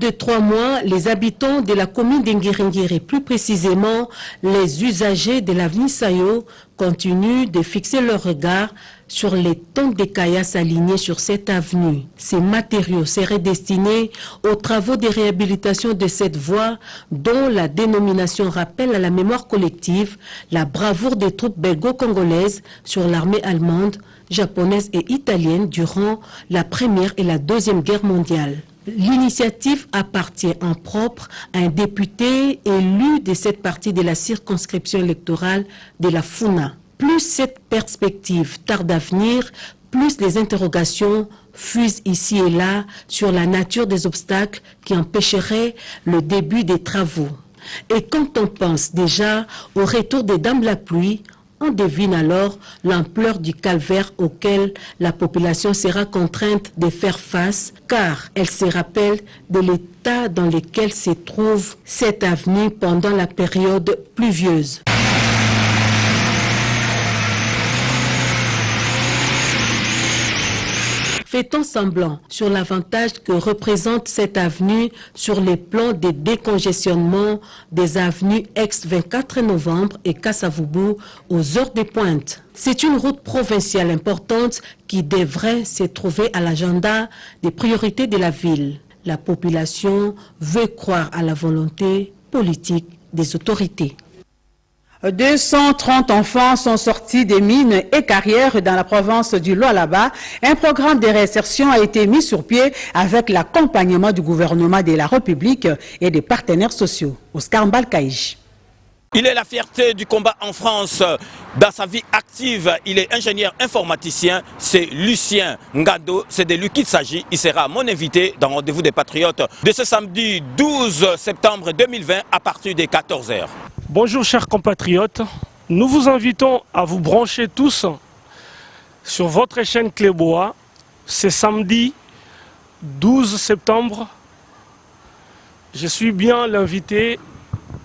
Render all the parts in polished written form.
de 3 mois, les habitants de la commune d'Ngiringiri, plus précisément les usagers de l'avenue Sayo, continuent de fixer leur regard sur les tonnes de caillasses alignées sur cette avenue. Ces matériaux seraient destinés aux travaux de réhabilitation de cette voie dont la dénomination rappelle à la mémoire collective la bravoure des troupes belgo-congolaises sur l'armée allemande, japonaise et italienne durant la Première et la Deuxième Guerre mondiale. L'initiative appartient en propre à un député élu de cette partie de la circonscription électorale de la Funa. Plus cette perspective tarde à venir, plus les interrogations fusent ici et là sur la nature des obstacles qui empêcheraient le début des travaux. Et quand on pense déjà au retour des Dames de la pluie, on devine alors l'ampleur du calvaire auquel la population sera contrainte de faire face, car elle se rappelle de l'état dans lequel se trouve cette avenue pendant la période pluvieuse. Fait-on semblant sur l'avantage que représente cette avenue sur les plans de décongestionnement des avenues ex-24 novembre et Kassavubu aux heures de pointe? C'est une route provinciale importante qui devrait se trouver à l'agenda des priorités de la ville. La population veut croire à la volonté politique des autorités. 230 enfants sont sortis des mines et carrières dans la province du Lualaba. Un programme de réinsertion a été mis sur pied avec l'accompagnement du gouvernement de la République et des partenaires sociaux. Oscar Mbalkaïj. Il est la fierté du combat en France. Dans sa vie active, il est ingénieur informaticien. C'est Lucien Ngando. C'est de lui qu'il s'agit. Il sera mon invité dans Rendez-vous des Patriotes de ce samedi 12 septembre 2020 à partir de 14 h. Bonjour chers compatriotes, nous vous invitons à vous brancher tous sur votre chaîne Cléboa. C'est samedi 12 septembre. Je suis bien l'invité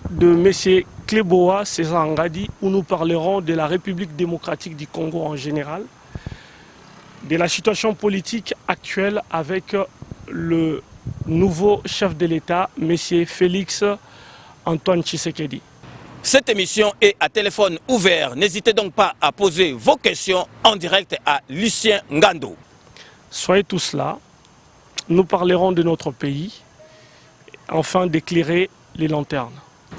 de M. Cléboa César Ngadi, où nous parlerons de la République démocratique du Congo en général, de la situation politique actuelle avec le nouveau chef de l'État, M. Félix Antoine Tshisekedi. Cette émission est à téléphone ouvert. N'hésitez donc pas à poser vos questions en direct à Lucien Ngando. Soyez tous là. Nous parlerons de notre pays, afin d'éclairer les lanternes.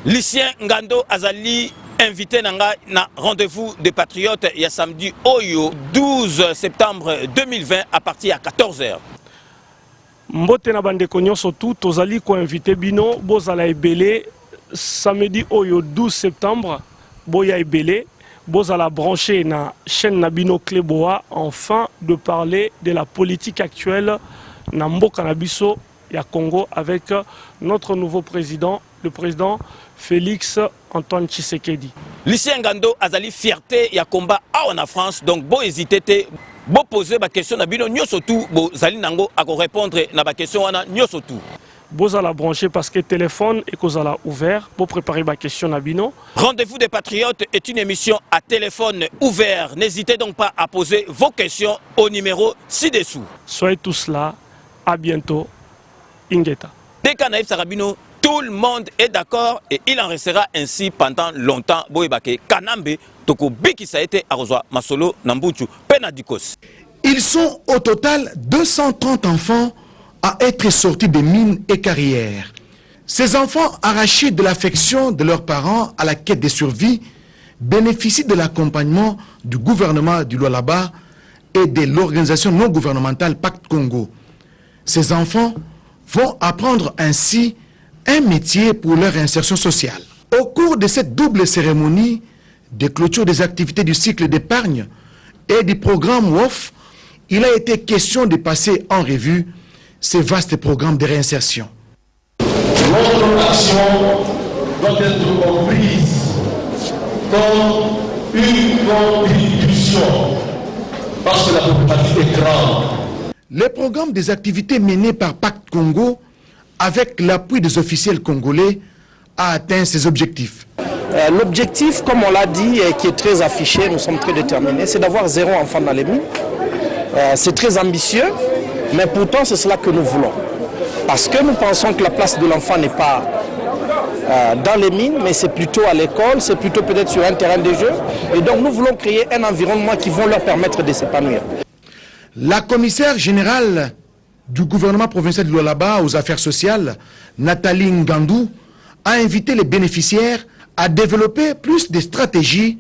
Lucien Ngando Azali, invité na Rendez-vous des Patriotes, il y a samedi Oyo, 12 septembre 2020 à partir à 14 h. Mbote na bandeko nyonso tu tozali ko invité bino bozala ebele samedi Oyo 12 septembre boya ebele bozala branché na chaîne Nabino Cléboa afin de parler de la politique actuelle na mboka na biso ya Congo avec notre nouveau président, le président Félix Antoine Tshisekedi. Lucien Ngando azali fierté ya combat en France, donc bo hésiter te bo poser ba question na bino nyoso tu bo zali nango a répondre na ba question wana nyoso tu. Bozala branché parce que téléphone et kozala ouvert pour préparer ma question à bino. Rendez-vous des Patriotes est une émission à téléphone ouvert. N'hésitez donc pas à poser vos questions au numéro ci-dessous. Soyez tous là. À bientôt. Ingeta. Dès qu'Anaïf Sarabino, tout le monde est d'accord et il en restera ainsi pendant longtemps. Boébake Kanambe, Toko Biki Saete, Arozwa, Masolo, Nambuchu, Penadikos. Ils sont au total 230 enfants à être sortis des mines et carrières. Ces enfants, arrachés de l'affection de leurs parents à la quête de survie, bénéficient de l'accompagnement du gouvernement du Lualaba et de l'organisation non gouvernementale Pacte Congo. Ces enfants vont apprendre ainsi un métier pour leur insertion sociale. Au cours de cette double cérémonie de clôture des activités du cycle d'épargne et du programme WOF, il a été question de passer en revue ces vastes programmes de réinsertion. Notre action doit être comprise comme une contribution parce que la problématique est grande. Les programmes des activités menées par Pacte Congo, avec l'appui des officiels congolais, a atteint ses objectifs. L'objectif, comme on l'a dit, qui est très affiché, nous sommes très déterminés, c'est d'avoir 0 enfant dans les mines. C'est très ambitieux, mais pourtant c'est cela que nous voulons. Parce que nous pensons que la place de l'enfant n'est pas dans les mines, mais c'est plutôt à l'école, c'est plutôt peut-être sur un terrain de jeu. Et donc nous voulons créer un environnement qui va leur permettre de s'épanouir. La commissaire générale du gouvernement provincial de Lualaba aux affaires sociales, Nathalie Ngandou, a invité les bénéficiaires à développer plus de stratégies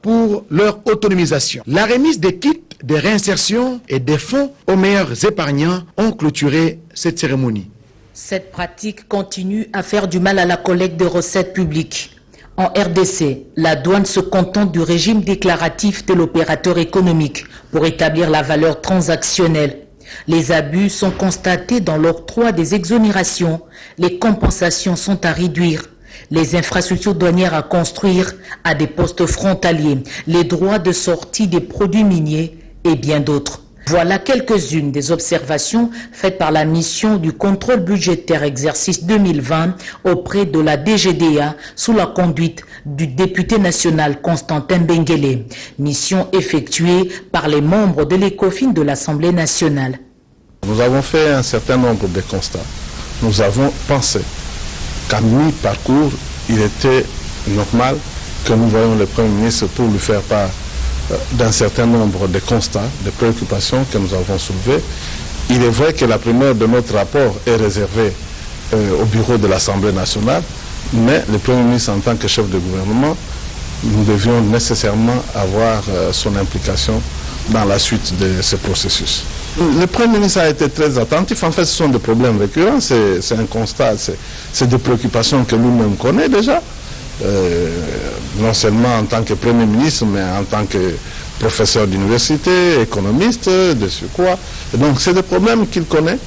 pour leur autonomisation. La remise des kits de réinsertion et des fonds aux meilleurs épargnants ont clôturé cette cérémonie. Cette pratique continue à faire du mal à la collecte de recettes publiques. En RDC, la douane se contente du régime déclaratif de l'opérateur économique pour établir la valeur transactionnelle. Les abus sont constatés dans l'octroi des exonérations, les compensations sont à réduire, les infrastructures douanières à construire à des postes frontaliers, les droits de sortie des produits miniers et bien d'autres. Voilà quelques-unes des observations faites par la mission du contrôle budgétaire exercice 2020 auprès de la DGDA sous la conduite du député national Constantin Benguele. Mission effectuée par les membres de l'ECOFIN de l'Assemblée nationale. Nous avons fait un certain nombre de constats. Nous avons pensé qu'à mi-parcours, il était normal que nous voyions le Premier ministre pour lui faire part d'un certain nombre de constats, de préoccupations que nous avons soulevées. Il est vrai que la première de notre rapport est réservée au bureau de l'Assemblée nationale, mais le Premier ministre en tant que chef de gouvernement, nous devions nécessairement avoir son implication dans la suite de ce processus. Le Premier ministre a été très attentif. En fait, ce sont des problèmes récurrents, c'est un constat, c'est des préoccupations que lui-même connaît déjà. Non seulement en tant que Premier ministre, mais en tant que professeur d'université, économiste, de surcroît. Donc c'est des problèmes qu'il connaît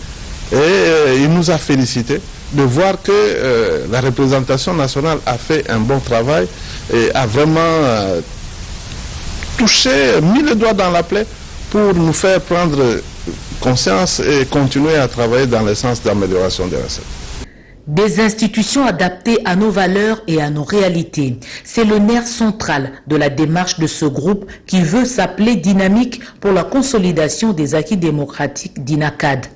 et il nous a félicité de voir que la représentation nationale a fait un bon travail et a vraiment touché, mis le doigt dans la plaie pour nous faire prendre conscience et continuer à travailler dans le sens d'amélioration des recettes. Des institutions adaptées à nos valeurs et à nos réalités. C'est le nerf central de la démarche de ce groupe qui veut s'appeler Dynamique pour la consolidation des acquis démocratiques d'INACAD.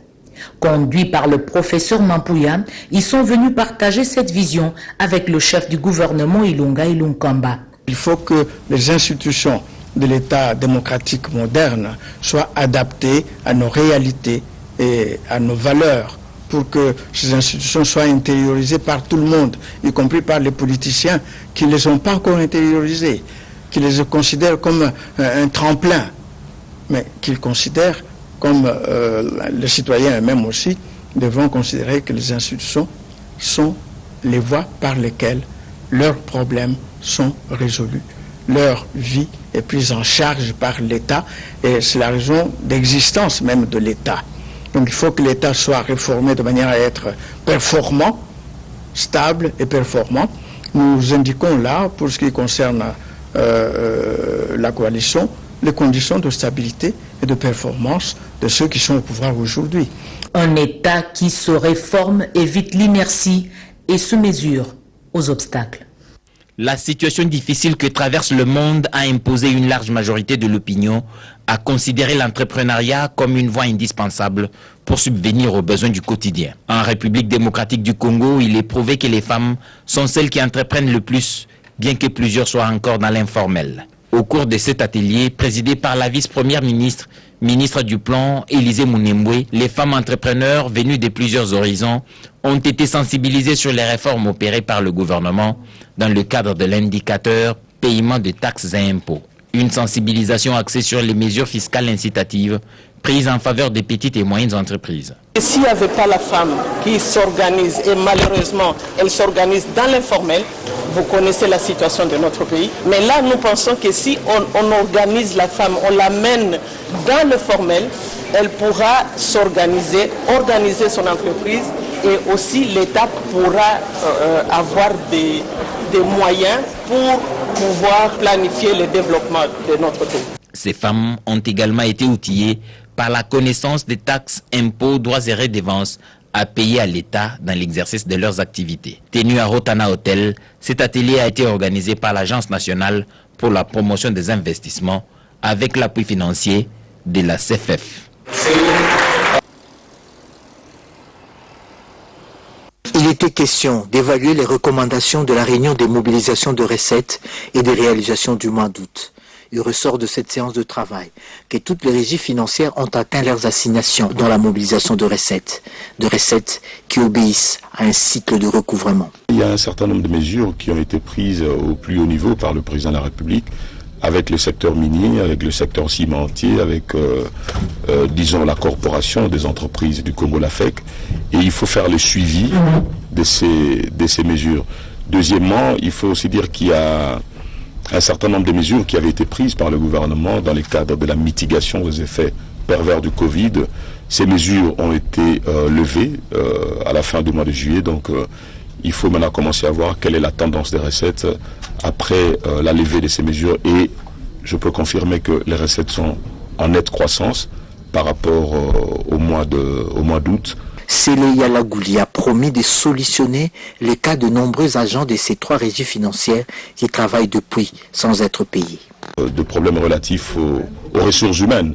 Conduits par le professeur Mampouya, ils sont venus partager cette vision avec le chef du gouvernement Ilunga Ilunkamba. Il faut que les institutions de l'État démocratique moderne soient adaptées à nos réalités et à nos valeurs, pour que ces institutions soient intériorisées par tout le monde, y compris par les politiciens qui ne les ont pas encore intériorisées, qui les considèrent comme un tremplin, mais qu'ils considèrent comme les citoyens eux-mêmes aussi devront considérer que les institutions sont les voies par lesquelles leurs problèmes sont résolus. Leur vie est prise en charge par l'État et c'est la raison d'existence même de l'État. Donc il faut que l'État soit réformé de manière à être performant, stable et performant. Nous indiquons là, pour ce qui concerne la coalition, les conditions de stabilité et de performance de ceux qui sont au pouvoir aujourd'hui. Un État qui se réforme évite l'inertie et se mesure aux obstacles. La situation difficile que traverse le monde a imposé une large majorité de l'opinion à considérer l'entrepreneuriat comme une voie indispensable pour subvenir aux besoins du quotidien. En République démocratique du Congo, il est prouvé que les femmes sont celles qui entreprennent le plus, bien que plusieurs soient encore dans l'informel. Au cours de cet atelier, présidé par la vice-première ministre, ministre du Plan, Élisée Mounemboué, les femmes entrepreneurs venues de plusieurs horizons ont été sensibilisées sur les réformes opérées par le gouvernement dans le cadre de l'indicateur paiement de taxes et impôts. Une sensibilisation axée sur les mesures fiscales incitatives prises en faveur des petites et moyennes entreprises. S'il n'y avait pas la femme qui s'organise, et malheureusement elle s'organise dans l'informel, vous connaissez la situation de notre pays, mais là nous pensons que si on organise la femme, on l'amène dans le formel, elle pourra s'organiser, organiser son entreprise et aussi l'État pourra avoir des moyens pour pouvoir planifier le développement de notre pays. Ces femmes ont également été outillées par la connaissance des taxes, impôts, droits et redevances à payer à l'État dans l'exercice de leurs activités. Tenu à Rotana Hotel, cet atelier a été organisé par l'Agence nationale pour la promotion des investissements avec l'appui financier de la CFF. Il était question d'évaluer les recommandations de la réunion des mobilisations de recettes et des réalisations du mois d'août. Il ressort de cette séance de travail que toutes les régies financières ont atteint leurs assignations dans la mobilisation de recettes qui obéissent à un cycle de recouvrement. Il y a un certain nombre de mesures qui ont été prises au plus haut niveau par le président de la République, avec le secteur minier, avec le secteur cimentier, avec, disons, la corporation des entreprises du Congo, la FEC, et il faut faire le suivi de ces mesures. Deuxièmement, il faut aussi dire qu'il y a un certain nombre de mesures qui avaient été prises par le gouvernement dans le cadre de la mitigation des effets pervers du Covid. Ces mesures ont été levées à la fin du mois de juillet, donc il faut maintenant commencer à voir quelle est la tendance des recettes après la levée de ces mesures, et je peux confirmer que les recettes sont en nette croissance par rapport au mois d'août. Sélé Yalagouli a promis de solutionner le cas de nombreux agents de ces 3 régies financières qui travaillent depuis sans être payés. De problèmes relatifs aux ressources humaines.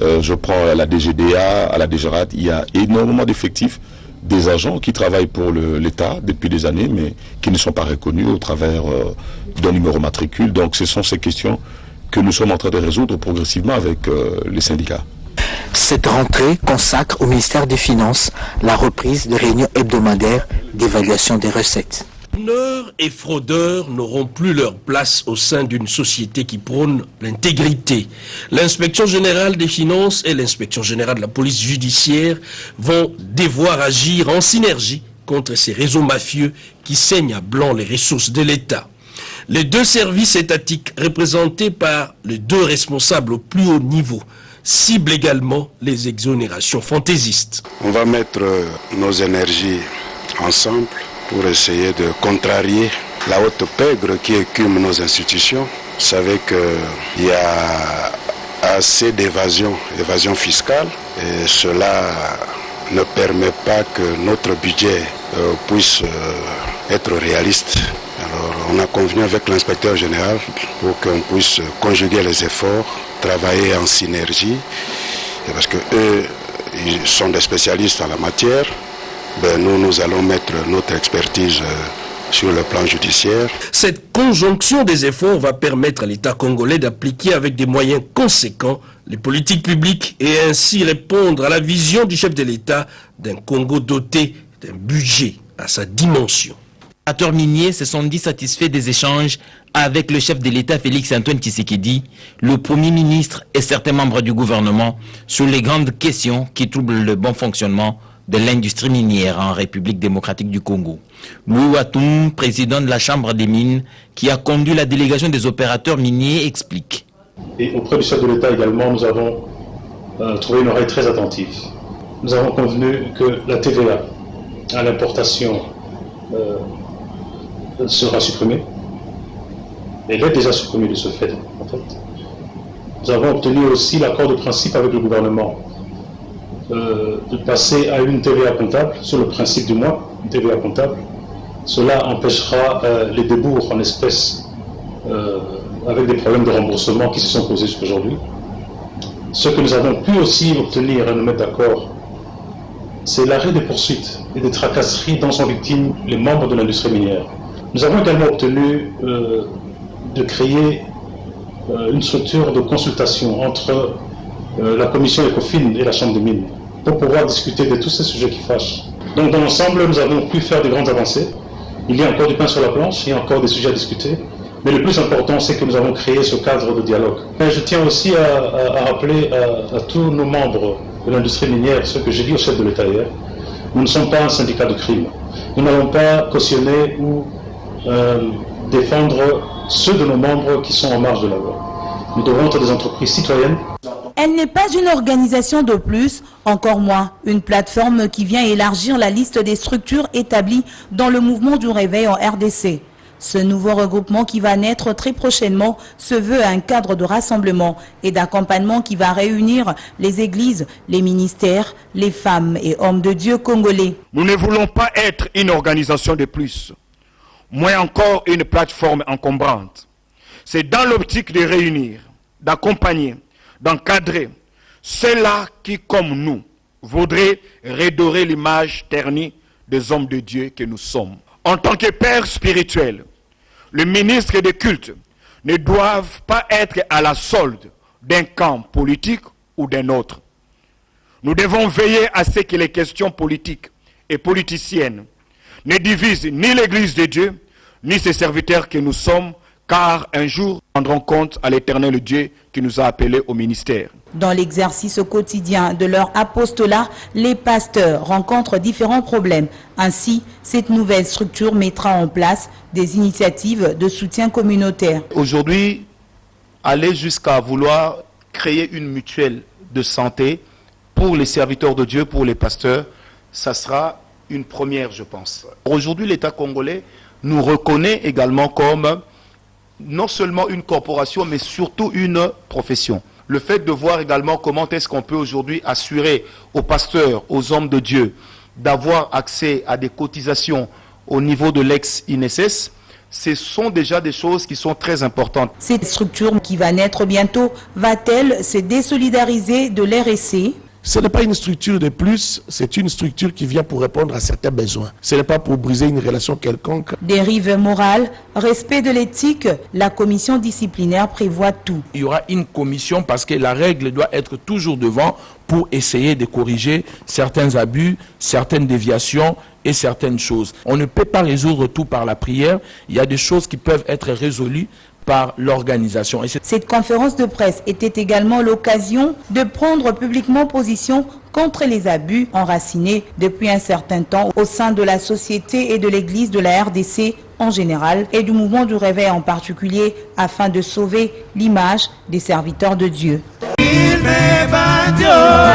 Je prends à la DGDA, à la DGRAT, il y a énormément d'effectifs, des agents qui travaillent pour l'État depuis des années, mais qui ne sont pas reconnus au travers d'un numéro matricule. Donc ce sont ces questions que nous sommes en train de résoudre progressivement avec les syndicats. Cette rentrée consacre au ministère des Finances la reprise de réunions hebdomadaires d'évaluation des recettes. Fraudeurs et fraudeurs n'auront plus leur place au sein d'une société qui prône l'intégrité. L'inspection générale des finances et l'inspection générale de la police judiciaire vont devoir agir en synergie contre ces réseaux mafieux qui saignent à blanc les ressources de l'État. Les 2 services étatiques représentés par les 2 responsables au plus haut niveau ciblent également les exonérations fantaisistes. On va mettre nos énergies ensemble pour essayer de contrarier la haute pègre qui écume nos institutions. Vous savez qu'il y a assez d'évasion fiscale, et cela ne permet pas que notre budget puisse être réaliste. Alors on a convenu avec l'inspecteur général pour qu'on puisse conjuguer les efforts, travailler en synergie, parce que eux, ils sont des spécialistes en la matière. Nous allons mettre notre expertise sur le plan judiciaire. Cette conjonction des efforts va permettre à l'État congolais d'appliquer avec des moyens conséquents les politiques publiques et ainsi répondre à la vision du chef de l'État d'un Congo doté d'un budget à sa dimension. Les acteurs miniers se sont dit satisfaits des échanges avec le chef de l'État Félix-Antoine Tshisekedi, le Premier ministre et certains membres du gouvernement sur les grandes questions qui troublent le bon fonctionnement de l'industrie minière en République démocratique du Congo. Louis Watoum, président de la Chambre des mines, qui a conduit la délégation des opérateurs miniers, explique. Et auprès du chef de l'État également, nous avons trouvé une oreille très attentive. Nous avons convenu que la TVA à l'importation sera supprimée. Elle est déjà supprimée de ce fait, en fait. Nous avons obtenu aussi l'accord de principe avec le gouvernement de passer à une TVA comptable, sur le principe du mois, une TVA comptable. Cela empêchera les débours en espèces avec des problèmes de remboursement qui se sont posés jusqu'aujourd'hui. Ce que nous avons pu aussi obtenir et nous mettre d'accord, c'est l'arrêt des poursuites et des tracasseries dont sont victimes les membres de l'industrie minière. Nous avons également obtenu de créer une structure de consultation entre la commission ECOFIN et la Chambre des mines pour pouvoir discuter de tous ces sujets qui fâchent. Donc dans l'ensemble, nous avons pu faire de grandes avancées. Il y a encore du pain sur la planche, il y a encore des sujets à discuter. Mais le plus important, c'est que nous avons créé ce cadre de dialogue. Et je tiens aussi à rappeler à tous nos membres de l'industrie minière ce que j'ai dit au chef de l'État hier. Nous ne sommes pas un syndicat de crime. Nous n'allons pas cautionner ou défendre ceux de nos membres qui sont en marge de la loi. Nous devons être des entreprises citoyennes. Elle n'est pas une organisation de plus, encore moins une plateforme qui vient élargir la liste des structures établies dans le mouvement du réveil en RDC. Ce nouveau regroupement qui va naître très prochainement se veut un cadre de rassemblement et d'accompagnement qui va réunir les églises, les ministères, les femmes et hommes de Dieu congolais. Nous ne voulons pas être une organisation de plus, moins encore une plateforme encombrante. C'est dans l'optique de réunir, d'accompagner, d'encadrer ceux-là qui, comme nous, voudraient redorer l'image ternie des hommes de Dieu que nous sommes. En tant que père spirituel, les ministres des cultes ne doivent pas être à la solde d'un camp politique ou d'un autre. Nous devons veiller à ce que les questions politiques et politiciennes ne divisent ni l'Église de Dieu, ni ses serviteurs que nous sommes, car un jour, nous rendrons compte à l'Éternel Dieu qui nous a appelés au ministère. Dans l'exercice quotidien de leur apostolat, les pasteurs rencontrent différents problèmes. Ainsi, cette nouvelle structure mettra en place des initiatives de soutien communautaire. Aujourd'hui, aller jusqu'à vouloir créer une mutuelle de santé pour les serviteurs de Dieu, pour les pasteurs, ça sera une première, je pense. Aujourd'hui, l'État congolais nous reconnaît également comme non seulement une corporation, mais surtout une profession. Le fait de voir également comment est-ce qu'on peut aujourd'hui assurer aux pasteurs, aux hommes de Dieu, d'avoir accès à des cotisations au niveau de l'ex-INSS, ce sont déjà des choses qui sont très importantes. Cette structure qui va naître bientôt, va-t-elle se désolidariser de l'RSC ? Ce n'est pas une structure de plus, c'est une structure qui vient pour répondre à certains besoins. Ce n'est pas pour briser une relation quelconque. Dérive morale, respect de l'éthique, la commission disciplinaire prévoit tout. Il y aura une commission parce que la règle doit être toujours devant pour essayer de corriger certains abus, certaines déviations et certaines choses. On ne peut pas résoudre tout par la prière. Il y a des choses qui peuvent être résolues par l'organisation. Cette conférence de presse était également l'occasion de prendre publiquement position contre les abus enracinés depuis un certain temps au sein de la société et de l'église de la RDC en général et du mouvement du réveil en particulier afin de sauver l'image des serviteurs de Dieu. Il me bandió,